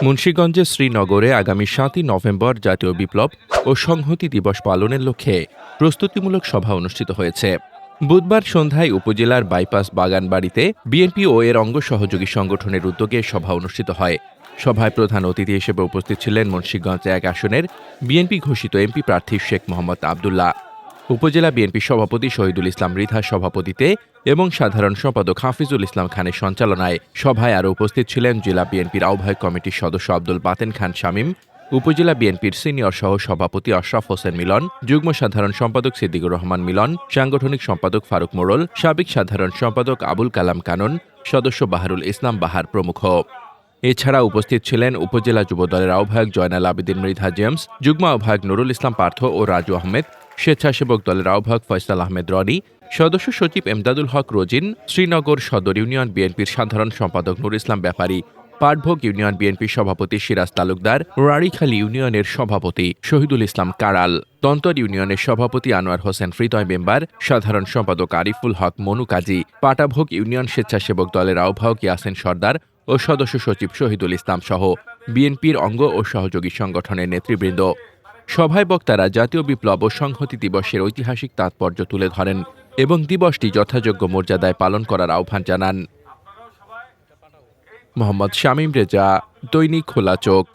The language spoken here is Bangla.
মুন্সিগঞ্জের শ্রীনগরে আগামী ৭ই নভেম্বর জাতীয় বিপ্লব ও সংহতি দিবস পালনের লক্ষ্যে প্রস্তুতিমূলক সভা অনুষ্ঠিত হয়েছে। বুধবার সন্ধ্যায় উপজেলার বাইপাস বাগানবাড়িতে বিএনপি ও এর অঙ্গ সহযোগী সংগঠনের উদ্যোগে সভা অনুষ্ঠিত হয়। সভায় প্রধান অতিথি হিসেবে উপস্থিত ছিলেন মুন্সিগঞ্জ ১ আসনের বিএনপি ঘোষিত এমপি প্রার্থী শেখ মোহাম্মদ আবদুল্লাহ। উপজেলা বিএনপি সভাপতি শহীদুল ইসলাম মৃধার সভাপতিত্বে এবং সাধারণ সম্পাদক হাফিজুল ইসলাম খানের সঞ্চালনায় সভায় আরও উপস্থিত ছিলেন জেলা বিএনপির আহ্বায়ক কমিটির সদস্য আব্দুল বাতেন খান শামীম, উপজেলা বিএনপির সিনিয়র সহ সভাপতি আশরাফ হোসেন মিলন, যুগ্ম সাধারণ সম্পাদক সিদ্দিকুর রহমান মিলন, সাংগঠনিক সম্পাদক ফারুক মোড়ল, সাবেক সাধারণ সম্পাদক আবুল কালাম কানন, সদস্য বাহারুল ইসলাম বাহার প্রমুখ। এছাড়া উপস্থিত ছিলেন উপজেলা যুবদলের আহ্বায়ক জয়নাল আবেদিন মৃধা জেমস, যুগ্ম আহ্বায়ক নুরুল ইসলাম পার্থ ও রাজু আহমেদ, স্বেচ্ছাসেবক দলের আহ্বায়ক ফয়সাল আহমেদ রনি, সদস্য সচিব এমদাদুল হক রোজিন, শ্রীনগর সদর ইউনিয়ন বিএনপির সাধারণ সম্পাদক নুর ইসলাম ব্যাপারী, পাটভোগ ইউনিয়ন বিএনপির সভাপতি সিরাজ তালুকদার, রাড়িখালী ইউনিয়নের সভাপতি শহীদুল ইসলাম কারাল, দন্তর ইউনিয়নের সভাপতি আনোয়ার হোসেন হৃদয় মেম্বার, সাধারণ সম্পাদক আরিফুল হক মনু কাজী, পাটাভোগ ইউনিয়ন স্বেচ্ছাসেবক দলের আহ্বায়ক ইয়াসিন সর্দার ও সদস্য সচিব শহীদুল ইসলাম সহ বিএনপির অঙ্গ ও সহযোগী সংগঠনের নেতৃবৃন্দ। সভায় বক্তারা জাতীয় বিপ্লব ও সংহতি দিবসের ঐতিহাসিক তাৎপর্য তুলে ধরেন এবং দিবসটি যথাযোগ্য মর্যাদায় পালন করার আহ্বান জানান। মোহাম্মদ শামীম রেজা, দৈনিক খোলা চোখ।